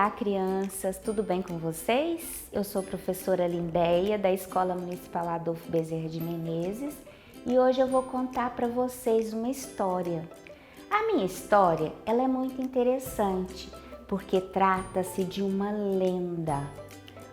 Olá, crianças, tudo bem com vocês? Eu sou a professora Lindéia, da Escola Municipal Adolfo Bezerra de Menezes, e hoje eu vou contar para vocês uma história. A minha história, ela é muito interessante, porque trata-se de uma lenda.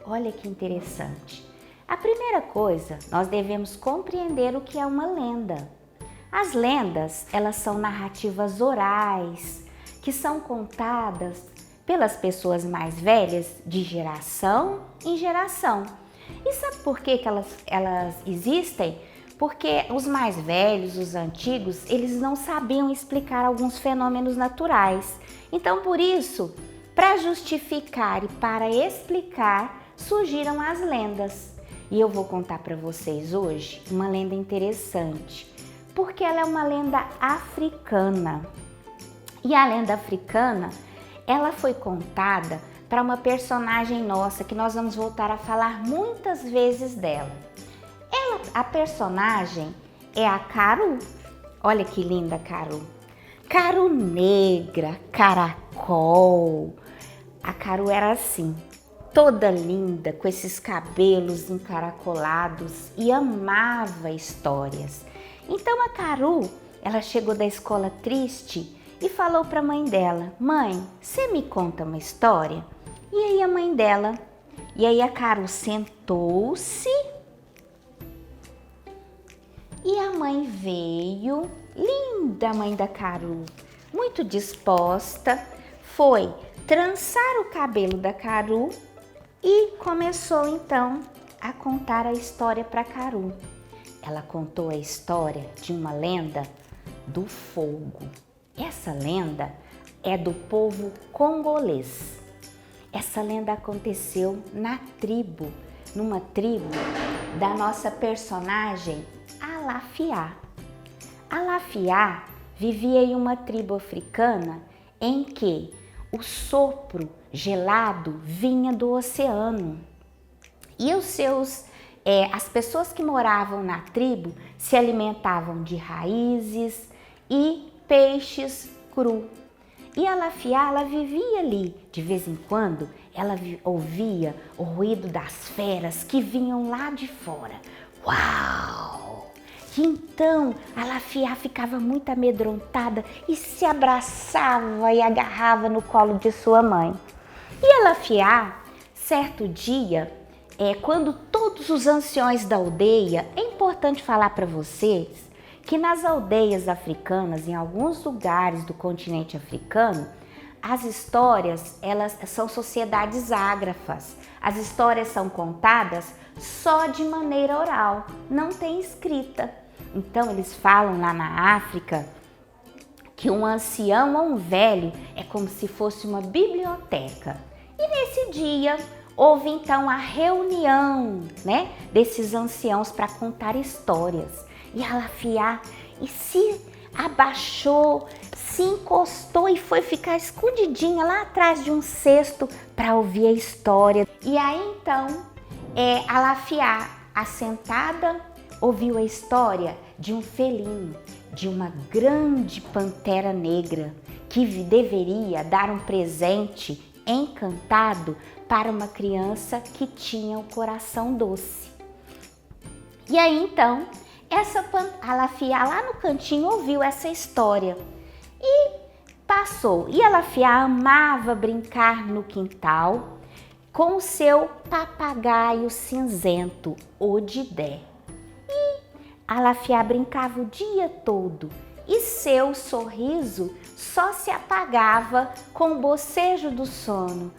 Olha que interessante. A primeira coisa, nós devemos compreender o que é uma lenda. As lendas, elas são narrativas orais, que são contadas pelas pessoas mais velhas de geração em geração. E sabe por que elas existem? Porque os mais velhos, os antigos, eles não sabiam explicar alguns fenômenos naturais. Então, por isso, para justificar e para explicar, surgiram as lendas. E eu vou contar para vocês hoje uma lenda interessante, porque ela é uma lenda africana. E a lenda africana, ela foi contada para uma personagem nossa, que nós vamos voltar a falar muitas vezes dela. A personagem é a Caru. Olha que linda Caru. Caru negra, caracol. A Caru era assim, toda linda, com esses cabelos encaracolados e amava histórias. Então a Caru, ela chegou da escola triste e falou para a mãe dela: mãe, você me conta uma história? E aí a Caru sentou-se e a mãe veio, linda a mãe da Caru, muito disposta, foi trançar o cabelo da Caru e começou então a contar a história para Caru. Ela contou a história de uma lenda do fogo. Essa lenda é do povo congolês. Essa lenda aconteceu numa tribo da nossa personagem Alafiá. Alafiá vivia em uma tribo africana em que o sopro gelado vinha do oceano. E as pessoas que moravam na tribo se alimentavam de raízes e peixes cru. E a Alafiá, ela vivia ali. De vez em quando, ela ouvia o ruído das feras que vinham lá de fora. Uau! E então, a Alafiá ficava muito amedrontada e se abraçava e agarrava no colo de sua mãe. E a Alafiá, certo dia, quando todos os anciões da aldeia, é importante falar para vocês que nas aldeias africanas, em alguns lugares do continente africano, as histórias, elas são sociedades ágrafas. As histórias são contadas só de maneira oral, não tem escrita. Então eles falam lá na África que um ancião ou um velho é como se fosse uma biblioteca. E nesse dia houve então a reunião, desses anciãos para contar histórias. E a Alafiá se abaixou, se encostou e foi ficar escondidinha lá atrás de um cesto para ouvir a história. E aí então, a Alafiá, assentada, ouviu a história de um felino, de uma grande pantera negra que deveria dar um presente encantado para uma criança que tinha o coração doce. E aí então, a Alafiá lá no cantinho ouviu essa história e passou. E a Alafiá amava brincar no quintal com o seu papagaio cinzento, Odidé. E a Alafiá brincava o dia todo e seu sorriso só se apagava com o bocejo do sono.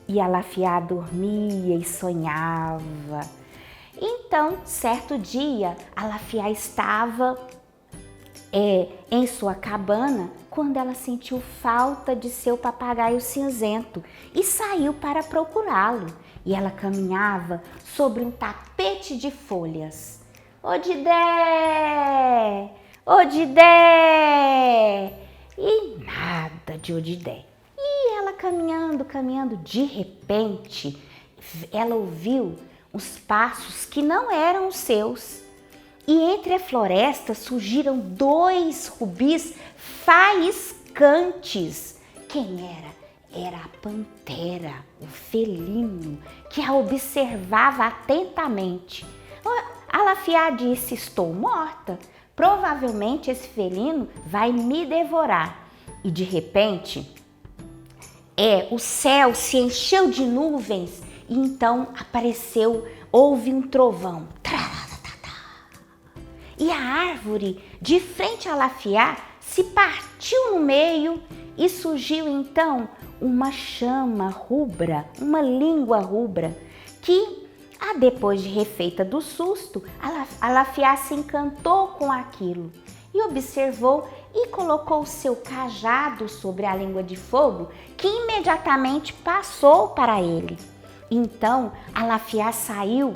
E a Alafiá dormia e sonhava. Então, certo dia, a Alafiá estava em sua cabana quando ela sentiu falta de seu papagaio cinzento e saiu para procurá-lo. E ela caminhava sobre um tapete de folhas. Odidé! Odidé! E nada de Odidé. E ela caminhando, de repente, ela ouviu os passos que não eram os seus. E entre a floresta surgiram 2 rubis faiscados picantes. Quem era? Era a pantera, o felino, que a observava atentamente. Alafiá disse: estou morta, provavelmente esse felino vai me devorar. E de repente, o céu se encheu de nuvens e então houve um trovão. E a árvore de frente a Alafiá se partiu no meio e surgiu então uma chama rubra, uma língua rubra, que, depois de refeita do susto, Alafiá se encantou com aquilo e observou e colocou o seu cajado sobre a língua de fogo, que imediatamente passou para ele. Então, Alafiá saiu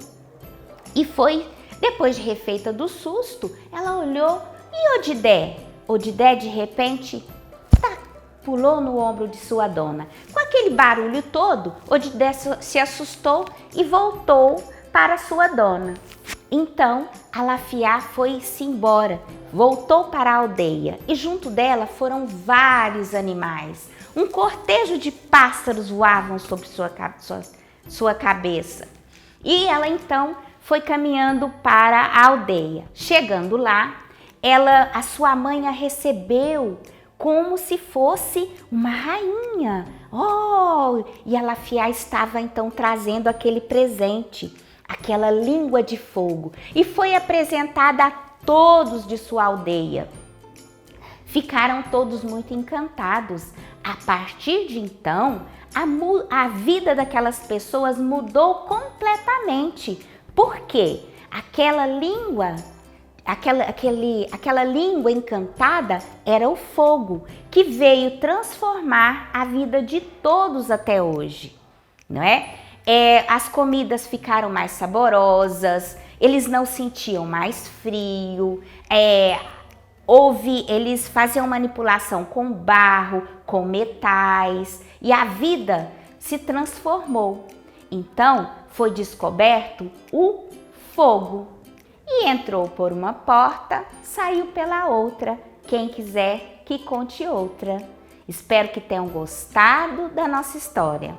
e foi, depois de refeita do susto, ela olhou e Odidé? Odidé, de repente, pulou no ombro de sua dona. Com aquele barulho todo, Odidé se assustou e voltou para sua dona. Então, Alafiá foi-se embora, voltou para a aldeia e junto dela foram vários animais. Um cortejo de pássaros voavam sobre sua cabeça. E ela então foi caminhando para a aldeia. Chegando lá, a sua mãe a recebeu como se fosse uma rainha. E Alafiá estava então trazendo aquele presente, aquela língua de fogo, e foi apresentada a todos de sua aldeia. Ficaram todos muito encantados. A partir de então, a vida daquelas pessoas mudou completamente. Por quê? Aquela língua encantada era o fogo, que veio transformar a vida de todos até hoje, não é? As comidas ficaram mais saborosas, eles não sentiam mais frio, eles faziam manipulação com barro, com metais, e a vida se transformou. Então, foi descoberto o fogo. E entrou por uma porta, saiu pela outra. Quem quiser que conte outra. Espero que tenham gostado da nossa história.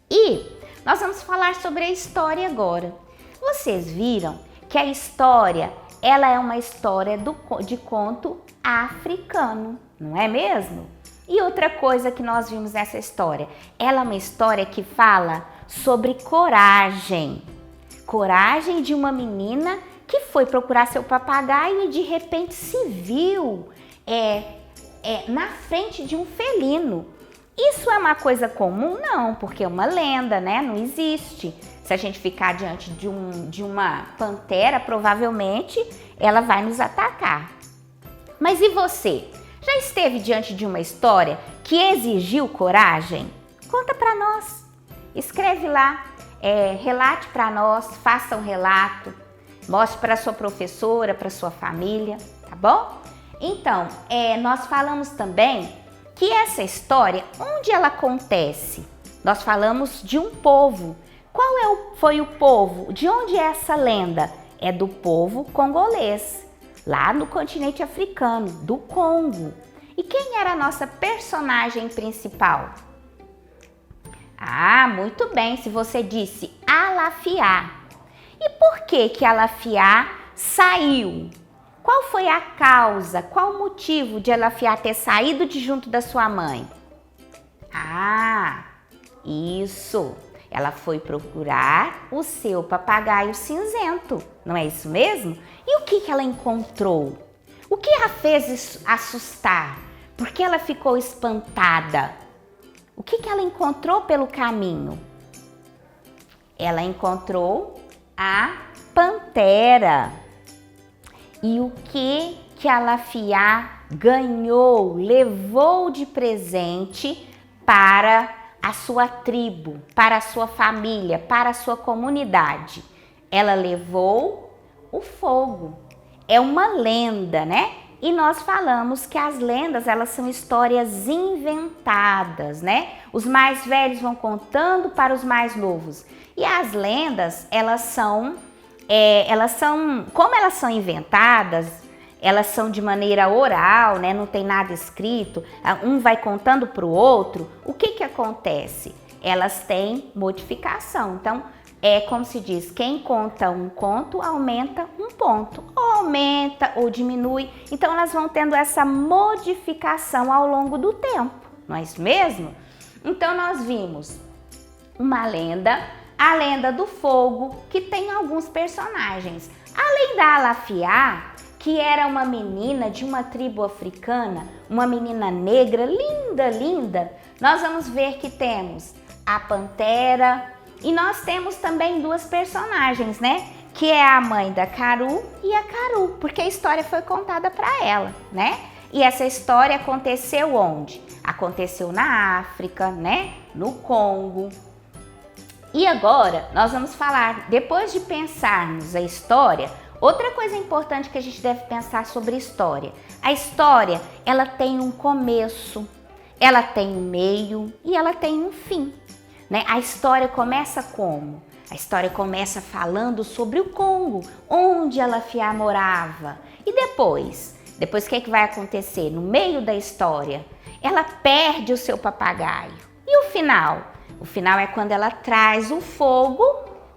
E nós vamos falar sobre a história agora. Vocês viram que a história, ela é uma história de conto africano, não é mesmo? E outra coisa que nós vimos nessa história, ela é uma história que fala sobre coragem. Coragem de uma menina que foi procurar seu papagaio e de repente se viu na frente de um felino. Isso é uma coisa comum? Não, porque é uma lenda, né? Não existe. Se a gente ficar diante de uma pantera, provavelmente ela vai nos atacar. Mas e você? Já esteve diante de uma história que exigiu coragem? Conta para nós. Escreve lá. Relate para nós, faça um relato, mostre para sua professora, para sua família, tá bom? Então, nós falamos também que essa história, onde ela acontece? Nós falamos de um povo. Qual foi o povo? De onde é essa lenda? É do povo congolês, lá no continente africano, do Congo. E quem era a nossa personagem principal? Muito bem, se você disse Alafiá. E por que Alafiá saiu? Qual foi a causa, qual o motivo de Alafiá ter saído de junto da sua mãe? Isso! Ela foi procurar o seu papagaio cinzento, não é isso mesmo? E o que ela encontrou? O que a fez assustar? Por que ela ficou espantada? O que ela encontrou pelo caminho? Ela encontrou a pantera. E o que Alafiá ganhou, levou de presente para a sua tribo, para a sua família, para a sua comunidade? Ela levou o fogo. É uma lenda, né? E nós falamos que as lendas, elas são histórias inventadas, né? Os mais velhos vão contando para os mais novos. E as lendas, como elas são inventadas, elas são de maneira oral, né? Não tem nada escrito, um vai contando para o outro, o que que acontece? Elas têm modificação. Então, é como se diz, quem conta um conto aumenta um ponto, ou aumenta ou diminui. Então, elas vão tendo essa modificação ao longo do tempo, não é isso mesmo? Então, nós vimos uma lenda, a lenda do fogo, que tem alguns personagens. Além da Alafiá, que era uma menina de uma tribo africana, uma menina negra, linda, linda, nós vamos ver que temos a Pantera e nós temos também duas personagens, né? Que é a mãe da Caru e a Caru, porque a história foi contada para ela, né? E essa história aconteceu onde? Aconteceu na África, né? No Congo. E agora nós vamos falar, depois de pensarmos a história, outra coisa importante que a gente deve pensar sobre história. A história, ela tem um começo, ela tem um meio e ela tem um fim, né? A história começa como? A história começa falando sobre o Congo, onde Alafiá morava. E depois o que é que vai acontecer? No meio da história, ela perde o seu papagaio. E o final? O final é quando ela traz o fogo,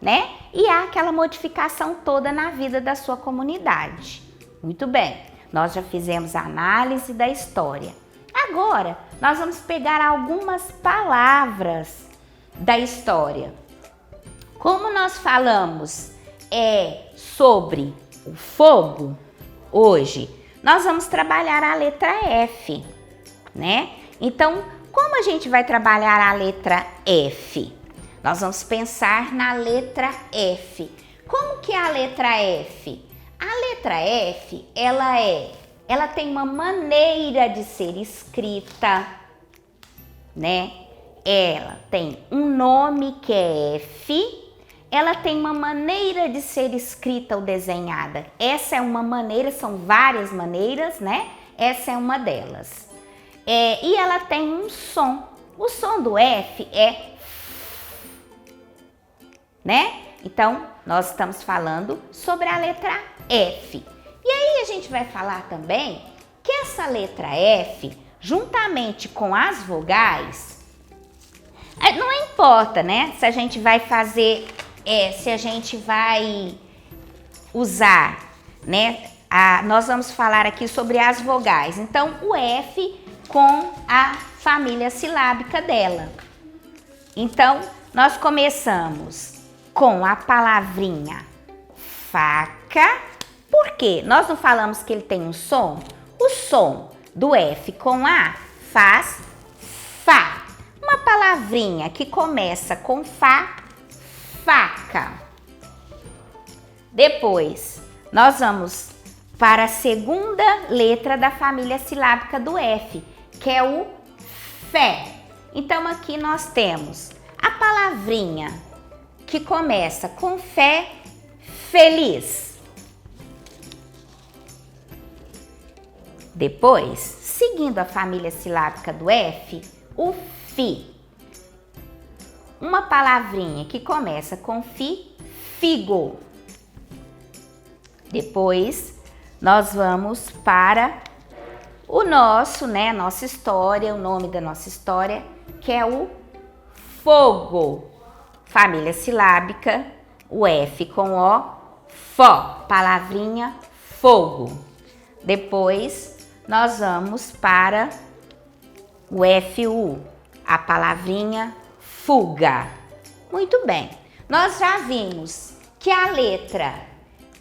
né? E há aquela modificação toda na vida da sua comunidade. Muito bem, nós já fizemos a análise da história. Agora, nós vamos pegar algumas palavras da história. Como nós falamos sobre o fogo hoje, nós vamos trabalhar a letra F, né? Então, como a gente vai trabalhar a letra F? Nós vamos pensar na letra F. Como que é a letra F? A letra F, ela tem uma maneira de ser escrita, né? Ela tem um nome que é F, ela tem uma maneira de ser escrita ou desenhada. Essa é uma maneira, são várias maneiras, né? Essa é uma delas. E ela tem um som. O som do F é, né? Então, nós estamos falando sobre a letra F. E aí a gente vai falar também que essa letra F, juntamente com as vogais, não importa, né? Se a gente vai fazer, se a gente vai usar, né? Nós vamos falar aqui sobre as vogais. Então, o F com a família silábica dela. Então, nós começamos com a palavrinha faca. Por quê? Nós não falamos que ele tem um som? O som do F com A faz Fá. Uma palavrinha que começa com Fá, faca. Depois, nós vamos para a segunda letra da família silábica do F, que é o Fé. Então, aqui nós temos a palavrinha que começa com Fé, feliz. Depois, seguindo a família silábica do F, o Fi. Uma palavrinha que começa com Fi, figo. Depois, nós vamos para o nosso, né, nossa história, o nome da nossa história, que é o fogo. Família silábica, o F com O, Fó, palavrinha fogo. Depois, nós vamos para o FU, a palavrinha fuga. Muito bem, nós já vimos que a letra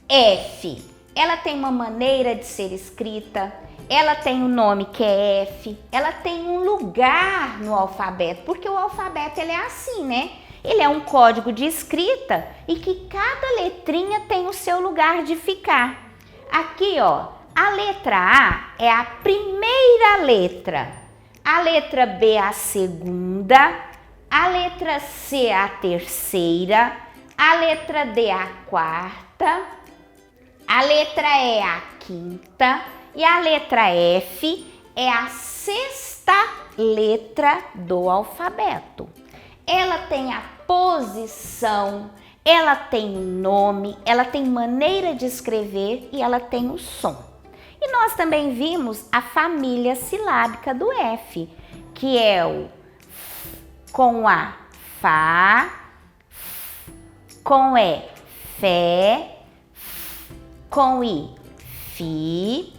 F, ela tem uma maneira de ser escrita, ela tem um nome que é F, ela tem um lugar no alfabeto, porque o alfabeto ele é assim, né? Ele é um código de escrita e que cada letrinha tem o seu lugar de ficar. Aqui, ó, a letra A é a primeira letra, a letra B é a segunda, a letra C é a terceira, a letra D é a quarta, a letra E é a quinta e a letra F é a sexta letra do alfabeto. Ela tem a posição, ela tem o nome, ela tem maneira de escrever e ela tem o som. E nós também vimos a família silábica do F, que é o com A, Fá, com E, Fé, com I, Fi,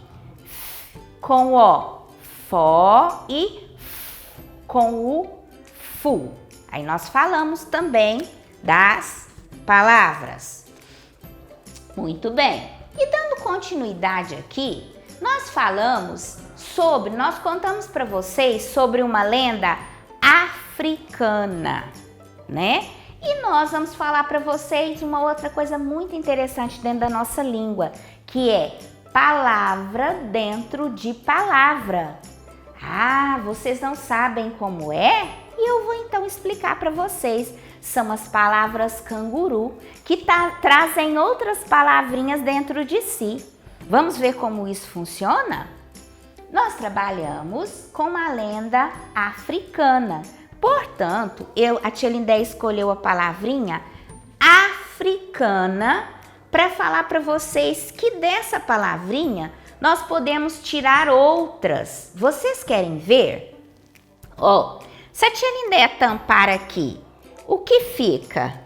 com O, Fó e com o Fu. Aí nós falamos também das palavras. Muito bem. E dando continuidade aqui, nós contamos para vocês sobre uma lenda africana, né? E nós vamos falar para vocês uma outra coisa muito interessante dentro da nossa língua, que é palavra dentro de palavra. Ah, vocês não sabem como é? E eu vou então explicar para vocês. São as palavras canguru que trazem outras palavrinhas dentro de si. Vamos ver como isso funciona? Nós trabalhamos com uma lenda africana. Portanto, a tia Lindéia escolheu a palavrinha africana para falar para vocês que dessa palavrinha nós podemos tirar outras. Vocês querem ver? Ó, se a tia Lindéia tampar aqui, o que fica?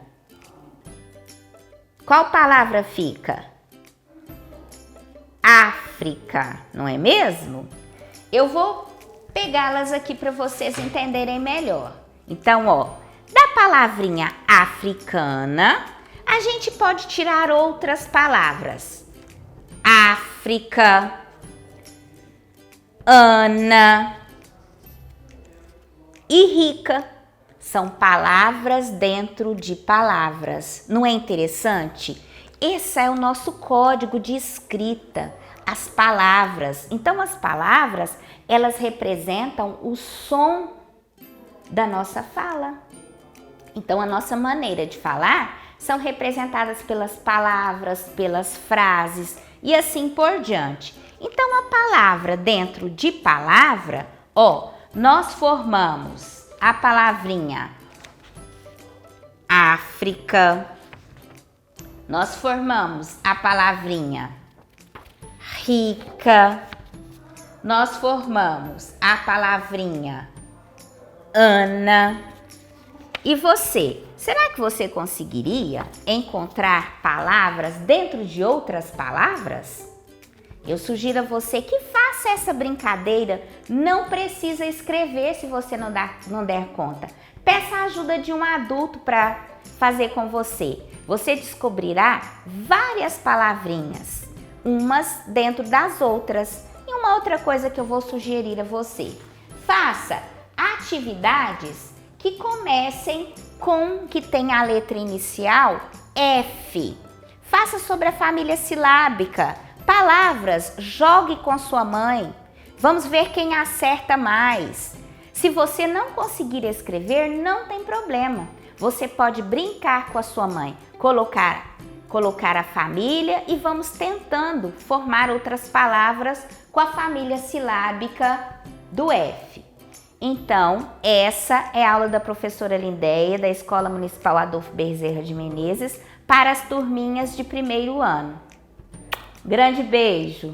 Qual palavra fica? África, não é mesmo? Eu vou pegá-las aqui para vocês entenderem melhor. Então, ó, da palavrinha africana, a gente pode tirar outras palavras. África, Ana e rica. São palavras dentro de palavras. Não é interessante? Esse é o nosso código de escrita, as palavras. Então, as palavras, elas representam o som da nossa fala. Então, a nossa maneira de falar são representadas pelas palavras, pelas frases e assim por diante. Então, a palavra dentro de palavra, ó, nós formamos a palavrinha África, nós formamos a palavrinha rica, nós formamos a palavrinha Ana. E você? Será que você conseguiria encontrar palavras dentro de outras palavras? Eu sugiro a você que faça essa brincadeira. Não precisa escrever se você não der conta. Peça a ajuda de um adulto para fazer com você. Você descobrirá várias palavrinhas, umas dentro das outras. E uma outra coisa que eu vou sugerir a você: faça atividades que comecem com que tem a letra inicial F. Faça sobre a família silábica. Palavras, jogue com sua mãe. Vamos ver quem acerta mais. Se você não conseguir escrever, não tem problema. Você pode brincar com a sua mãe, colocar a família e vamos tentando formar outras palavras com a família silábica do F. Então, essa é a aula da professora Lindéia, da Escola Municipal Adolfo Bezerra de Menezes, para as turminhas de primeiro ano. Grande beijo!